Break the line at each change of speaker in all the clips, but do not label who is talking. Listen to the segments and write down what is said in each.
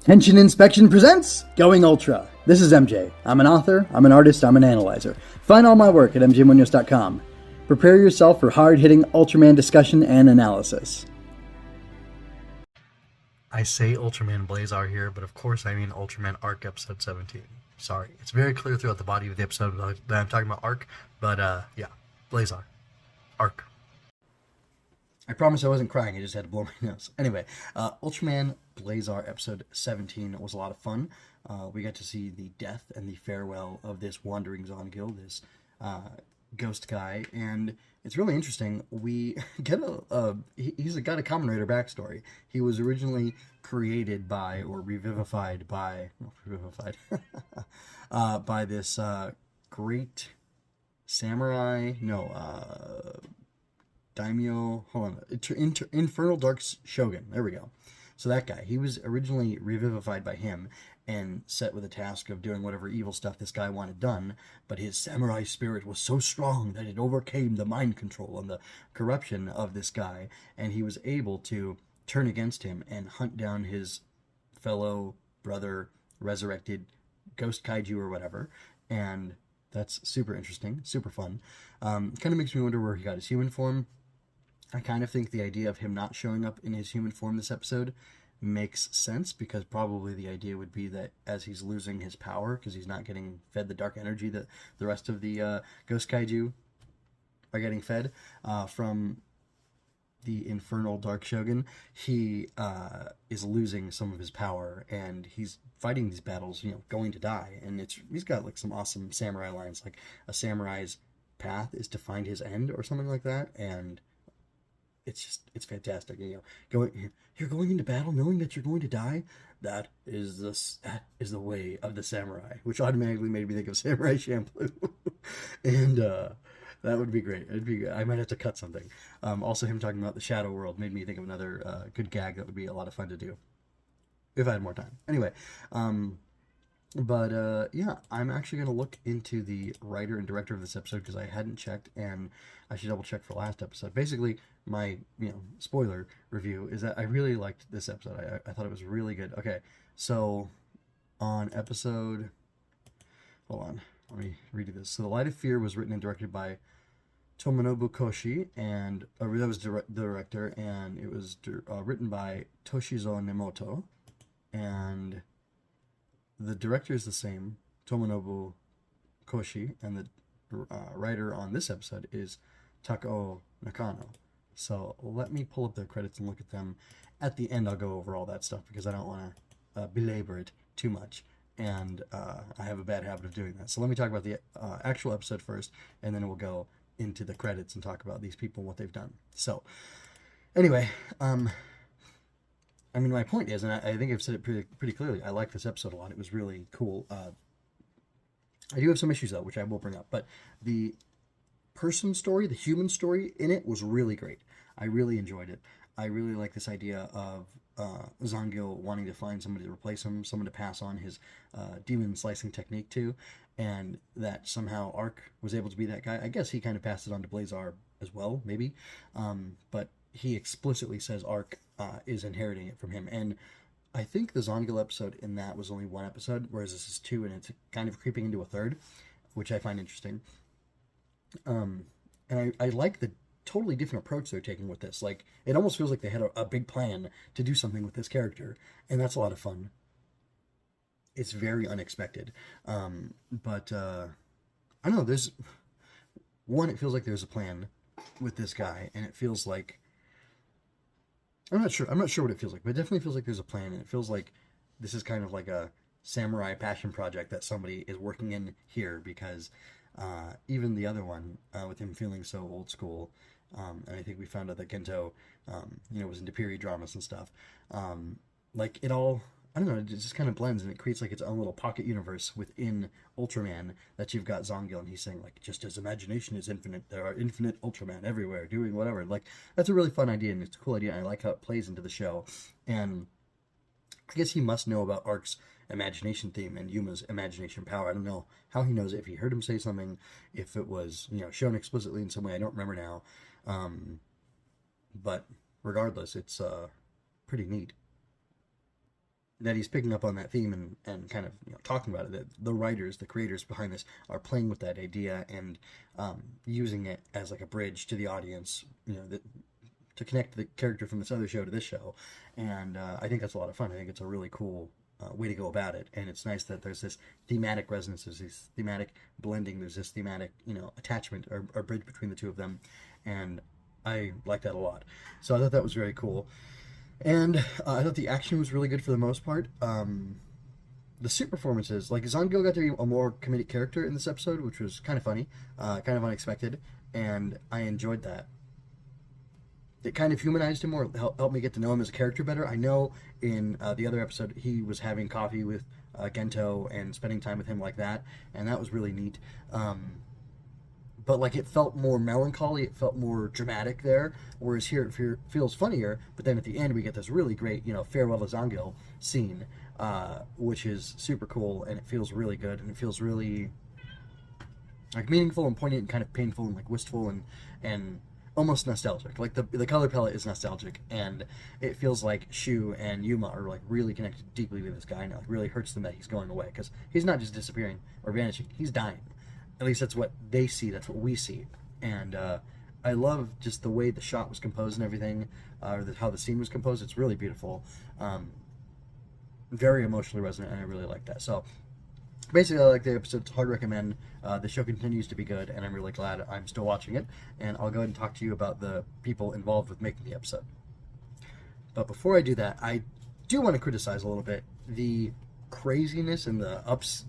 Henshin Inspection presents Going Ultra. This is MJ. I'm an author, I'm an artist, I'm an analyzer. Find all my work at mjmunoz.com. Prepare yourself for hard-hitting Ultraman discussion and analysis.
I say Ultraman Blazar here, but of course I mean Ultraman Arc episode 17. Sorry. It's very clear throughout the body of the episode that I'm talking about Arc, but yeah, Blazar. Arc.
I promise I wasn't crying, I just had to blow my nose. Anyway, Ultraman Blazar episode 17 was a lot of fun. We got to see the death and the farewell of this wandering Zongil, this ghost guy, and it's really interesting. We get he's got a Kamen Rider backstory. He was originally created by, or revivified by, by this great samurai, daimyo, Infernal Dark Shogun, there we go. So that guy, he was originally revivified by him and set with the task of doing whatever evil stuff this guy wanted done, but his samurai spirit was so strong that it overcame the mind control and the corruption of this guy, and he was able to turn against him and hunt down his fellow brother, resurrected ghost kaiju or whatever, and that's super interesting, super fun. Kind of makes me wonder where he got his human form. I kind of think the idea of him not showing up in his human form this episode makes sense, because probably the idea would be that as he's losing his power, because he's not getting fed the dark energy that the rest of the ghost kaiju are getting fed from the Infernal Dark Shogun, he is losing some of his power, and he's fighting these battles, going to die. And he's got like some awesome samurai lines, like a samurai's path is to find his end or something like that, and it's fantastic. You're going into battle knowing that you're going to die. That is the way of the samurai, which automatically made me think of Samurai Champloo, and that would be great. It'd be good. I might have to cut something. Also, him talking about the Shadow World made me think of another good gag that would be a lot of fun to do if I had more time. Anyway, yeah, I'm actually going to look into the writer and director of this episode, because I hadn't checked, and I should double check for last episode. Basically, my, spoiler review is that I really liked this episode. I thought it was really good. Okay, so on episode, hold on, let me redo this. So The Light of Fear was written and directed by Tomonobu Koshi, and that was the director, and it was written by Toshizo Nemoto, and the director is the same, Tomonobu Koshi, and the writer on this episode is Takao Nakano. So let me pull up their credits and look at them. At the end, I'll go over all that stuff, because I don't want to belabor it too much, and I have a bad habit of doing that. So let me talk about the actual episode first, and then we'll go into the credits and talk about these people and what they've done. So anyway, my point is, and I think I've said it pretty clearly, I like this episode a lot. It was really cool. I do have some issues, though, which I will bring up. But the person story, the human story in it was really great. I really enjoyed it. I really like this idea of Zongil wanting to find somebody to replace him, someone to pass on his demon slicing technique to, and that somehow Arc was able to be that guy. I guess he kind of passed it on to Blazar as well, maybe. But he explicitly says Arc is inheriting it from him. And I think the Zongil episode in that was only one episode, whereas this is two, and it's kind of creeping into a third, which I find interesting. And I like the totally different approach they're taking with this. Like, it almost feels like they had a big plan to do something with this character, and that's a lot of fun. It's very unexpected. But I don't know, there's one, it feels like there's a plan with this guy, and it feels like, I'm not sure what it feels like, but it definitely feels like there's a plan, and it feels like this is kind of like a samurai passion project that somebody is working in here, because even the other one, with him feeling so old school, and I think we found out that Gento, was into period dramas and stuff, like, it all, I don't know, it just kind of blends, and it creates like its own little pocket universe within Ultraman, that you've got Zongil, and he's saying, like, just as imagination is infinite, there are infinite Ultraman everywhere doing whatever. Like, that's a really fun idea, and it's a cool idea, and I like how it plays into the show. And I guess he must know about Arc's imagination theme and Yuma's imagination power. I don't know how he knows it, if he heard him say something, if it was, shown explicitly in some way. I don't remember now. But regardless, it's pretty neat. that he's picking up on that theme and kind of talking about it. That the writers, the creators behind this, are playing with that idea and using it as like a bridge to the audience. To connect the character from this other show to this show, and I think that's a lot of fun. I think it's a really cool way to go about it, and it's nice that there's this thematic resonance, there's this thematic blending, there's this thematic attachment or bridge between the two of them, and I like that a lot. So I thought that was very cool, and I thought the action was really good for the most part. The suit performances, like Zangil got to be a more comedic character in this episode, which was kind of funny, kind of unexpected, and I enjoyed that. It kind of humanized him more, helped me get to know him as a character better. I know in the other episode he was having coffee with Gento and spending time with him like that, and that was really neat. But like it felt more melancholy, it felt more dramatic there, whereas here it feels funnier. But then at the end we get this really great, farewell to Zangil scene, which is super cool, and it feels really good, and it feels really like meaningful and poignant and kind of painful and like wistful and almost nostalgic. Like the color palette is nostalgic, and it feels like Shu and Yuma are like really connected deeply with this guy now. It really hurts them that he's going away, because he's not just disappearing or vanishing, he's dying. At least that's what they see, that's what we see. And I love just the way the shot was composed and everything, or how the scene was composed. It's really beautiful, very emotionally resonant, and I really like that. So basically, I like the episode. It's hard to recommend. The show continues to be good, and I'm really glad I'm still watching it. And I'll go ahead and talk to you about the people involved with making the episode. But before I do that, I do want to criticize a little bit the craziness and the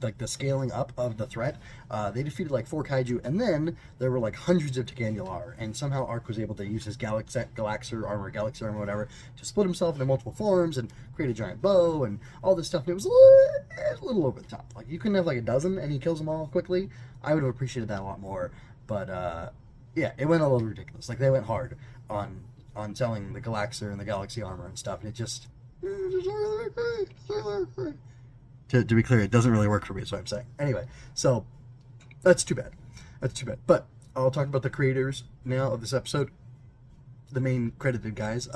like the scaling up of the threat. They defeated like 4 kaiju, and then there were like hundreds of Tegannular, and somehow Arc was able to use his Galaxy armor, whatever, to split himself into multiple forms and create a giant bow and all this stuff. And it was a little over the top. Like, you couldn't have like a dozen and he kills them all quickly. I would have appreciated that a lot more. But yeah, it went a little ridiculous. Like, they went hard on selling the Galaxy and the Galaxy armor and stuff, and it just to be clear, it doesn't really work for me, is what I'm saying. Anyway, so that's too bad. That's too bad. But I'll talk about the creators now of this episode. The main credited guys.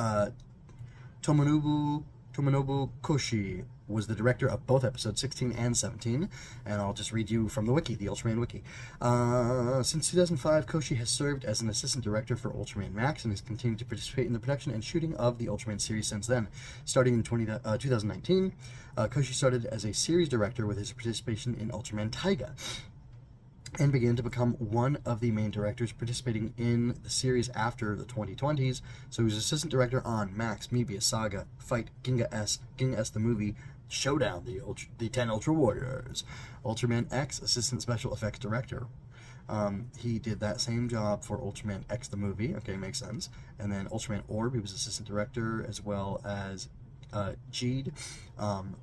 Tomonobu Koshi was the director of both episodes 16 and 17, and I'll just read you from the wiki, the Ultraman wiki. Since 2005, Koshi has served as an assistant director for Ultraman Max and has continued to participate in the production and shooting of the Ultraman series since then. Starting in 2019, Koshi started as a series director with his participation in Ultraman Taiga, and began to become one of the main directors participating in the series after the 2020s. So he was assistant director on Max, Mebius, Saga, Fight, Ginga S the movie, Showdown, the 10 Ultra Warriors, Ultraman X, assistant special effects director. He did that same job for Ultraman X the movie, okay, makes sense. And then Ultraman Orb, he was assistant director, as well as Jeed,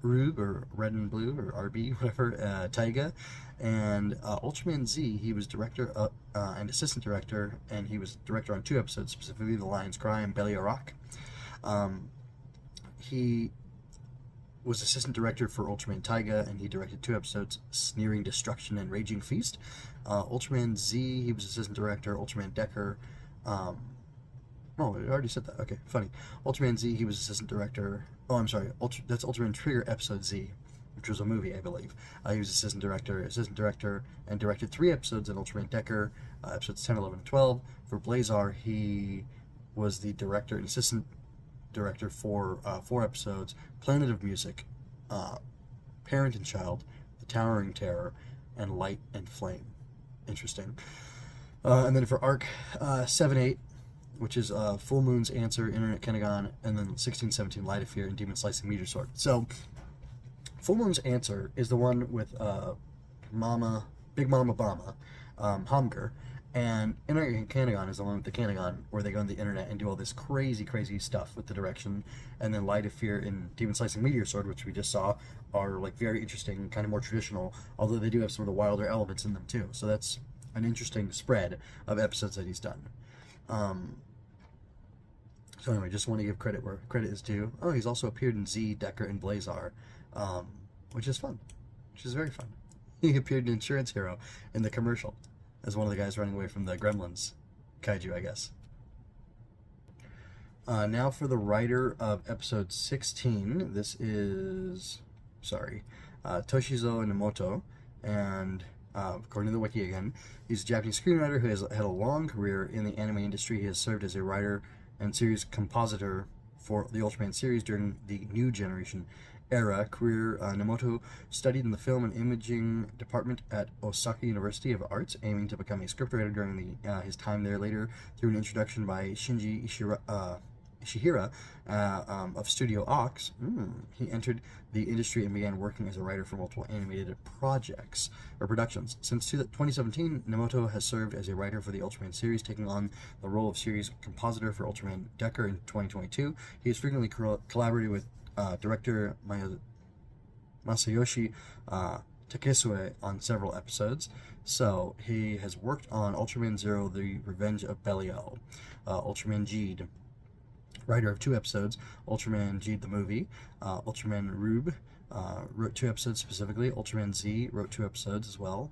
Rube, or Red and Blue, or RB, whatever, Taiga, and Ultraman Z, he was director and assistant director, and he was director on 2 episodes, specifically The Lion's Cry and Belly Rock. He was assistant director for Ultraman Taiga, and he directed 2 episodes, Sneering Destruction and Raging Feast. Ultraman Z, he was assistant director. Ultraman Decker, oh, I already said that. Okay, funny. Ultraman Z, he was assistant director. Oh, I'm sorry. That's Ultraman Trigger Episode Z, which was a movie, I believe. He was assistant director, and directed 3 episodes in Ultraman Decker, episodes 10, 11, and 12. For Blazar, he was the director and assistant director for 4 episodes, Planet of Music, Parent and Child, The Towering Terror, and Light and Flame. Interesting. And then for Arc 7-8, which is Full Moon's Answer, Internet Kennegon, and then 16-17, Light of Fear, and Demon Slicing Meteor Sword. So, Full Moon's Answer is the one with Big Mama Bama, Homger, and Internet Kennegon is the one with the Kennegon, where they go on the internet and do all this crazy, crazy stuff with the direction. And then Light of Fear and Demon Slicing Meteor Sword, which we just saw, are like very interesting, kind of more traditional, although they do have some of the wilder elements in them too. So that's an interesting spread of episodes that he's done. So anyway, just want to give credit where credit is due. Oh, he's also appeared in Z, Decker, and Blazar, which is fun, which is very fun. He appeared in Insurance Hero in the commercial as one of the guys running away from the Gremlins kaiju, I guess. Now for the writer of episode 16. This is, Toshizo Inamoto. And according to the wiki again, he's a Japanese screenwriter who has had a long career in the anime industry. He has served as a writer and series compositor for the Ultraman series during the New Generation era. Nemoto studied in the film and imaging department at Osaka University of Arts, aiming to become a scriptwriter during his time there. Later, through an introduction by Shinji Ishihira of Studio Ox, he entered the industry and began working as a writer for multiple animated projects or productions. Since 2017, Nemoto has served as a writer for the Ultraman series, taking on the role of series compositor for Ultraman Decker in 2022. He has frequently collaborated with director Masayoshi Takesue on several episodes. So he has worked on Ultraman Zero: The Revenge of Belial, Ultraman Jeed, writer of 2 episodes, Ultraman Jeed the movie, Ultraman Rube wrote 2 episodes specifically, Ultraman Z wrote 2 episodes as well.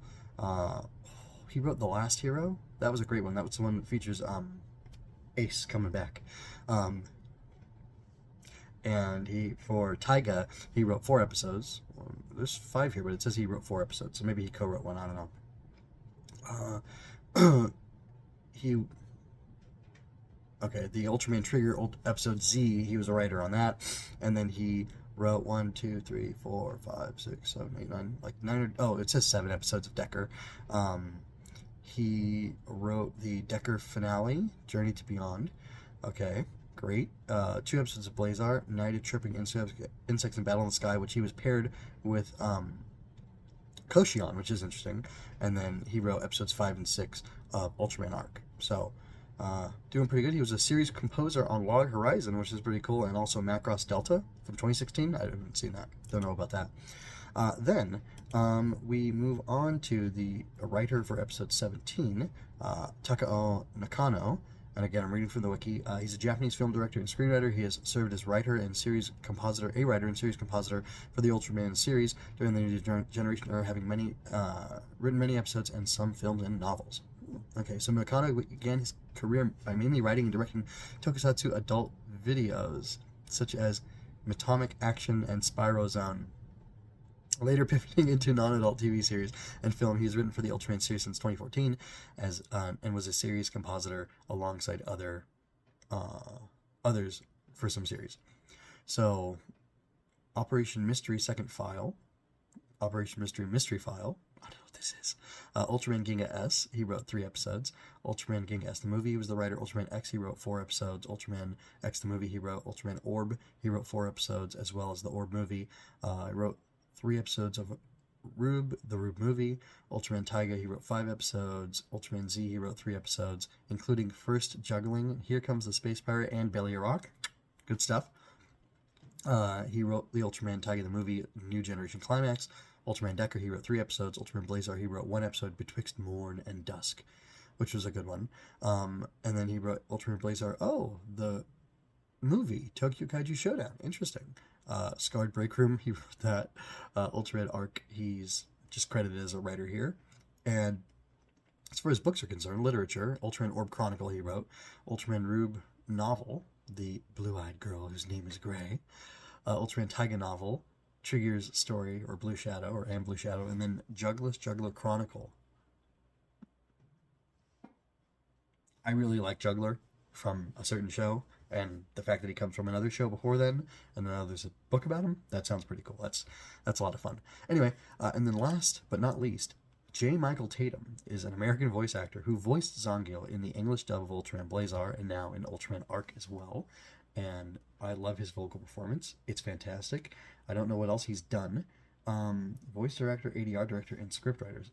He wrote The Last Hero. That was a great one. That was the one that features Ace coming back. And for Taiga, he wrote 4 episodes. There's 5 here, but it says he wrote 4 episodes, so maybe he co-wrote one. I don't know. The Ultraman Trigger episode Z, he was a writer on that, and then he wrote 1, 2, 3, 4, 5, 6, 7, 8, 9, like 9. It says 7 episodes of Decker. He wrote the Decker finale, Journey to Beyond. Okay. Great. 2 episodes of Blazar, Night of Tripping Insects in Battle in the Sky, which he was paired with Koshi on, which is interesting. And then he wrote episodes 5 and 6 of Ultraman Arc. So, doing pretty good. He was a series composer on Log Horizon, which is pretty cool, and also Macross Delta from 2016. I haven't seen that. Don't know about that. Then we move on to the writer for episode 17, Takao Nakano. And again, I'm reading from the wiki. He's a Japanese film director and screenwriter. He has served as writer and series compositor for the Ultraman series during the New Generation era, having written many episodes and some films and novels. Okay, so Nakano began his career by mainly writing and directing Tokusatsu adult videos, such as Matomic Action and Spyro Zone. Later pivoting into non-adult TV series and film, he's written for the Ultraman series since 2014 and was a series compositor alongside others for some series. So, Operation Mystery Second File, Operation Mystery File, I don't know what this is. Ultraman Ginga S, he wrote 3 episodes. Ultraman Ginga S the movie, he was the writer. Ultraman X, he wrote 4 episodes. Ultraman X the movie, he wrote. Ultraman Orb, he wrote 4 episodes, as well as the Orb movie. He wrote 3 episodes of Rube, the Rube movie. Ultraman Taiga, he wrote 5 episodes. Ultraman Z, he wrote 3 episodes, including First Juggling, Here Comes the Space Pirate, and Belly Rock. Good stuff. He wrote the Ultraman Taiga, the movie, New Generation Climax. Ultraman Decker, he wrote 3 episodes. Ultraman Blazar, he wrote 1 episode, Betwixt Morn and Dusk, which was a good one. And then he wrote Ultraman Blazar, the movie, Tokyo Kaiju Showdown. Interesting. Scarred Break Room, he wrote that. Ultraman Arc, he's just credited as a writer here. And as far as books are concerned, literature, Ultraman Orb Chronicle he wrote. Ultraman Rube novel, The Blue-Eyed Girl Whose Name is Gray. Ultraman Taiga novel, Trigger's Story, or Blue Shadow, and Blue Shadow. And then Juggler Chronicle. I really like Juggler from a certain show, and the fact that he comes from another show before then, and now there's a book about him, that sounds pretty cool. That's a lot of fun. Anyway, and then last but not least, J. Michael Tatum is an American voice actor who voiced Zangil in the English dub of Ultraman Blazar and now in Ultraman Arc as well. And I love his vocal performance. It's fantastic. I don't know what else he's done. Voice director, ADR director, and scriptwriters.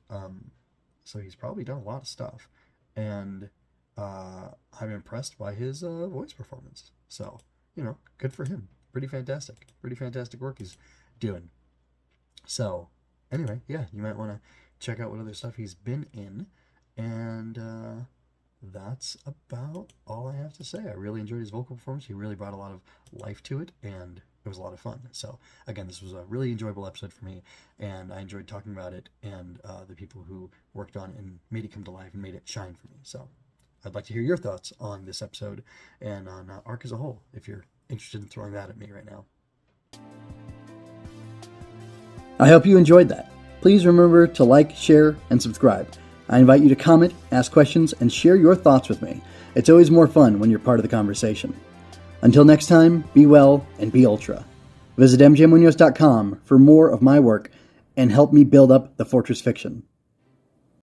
So he's probably done a lot of stuff. And I'm impressed by his voice performance. So, good for him. Pretty fantastic. Pretty fantastic work he's doing. So, anyway, yeah, you might want to check out what other stuff he's been in. And that's about all I have to say. I really enjoyed his vocal performance. He really brought a lot of life to it, and it was a lot of fun. So, again, this was a really enjoyable episode for me, and I enjoyed talking about it and the people who worked on it and made it come to life and made it shine for me. So, I'd like to hear your thoughts on this episode and on Arc as a whole, if you're interested in throwing that at me right now.
I hope you enjoyed that. Please remember to like, share, and subscribe. I invite you to comment, ask questions, and share your thoughts with me. It's always more fun when you're part of the conversation. Until next time, be well and be Ultra. Visit mjmunoz.com for more of my work and help me build up the Fortress Fiction.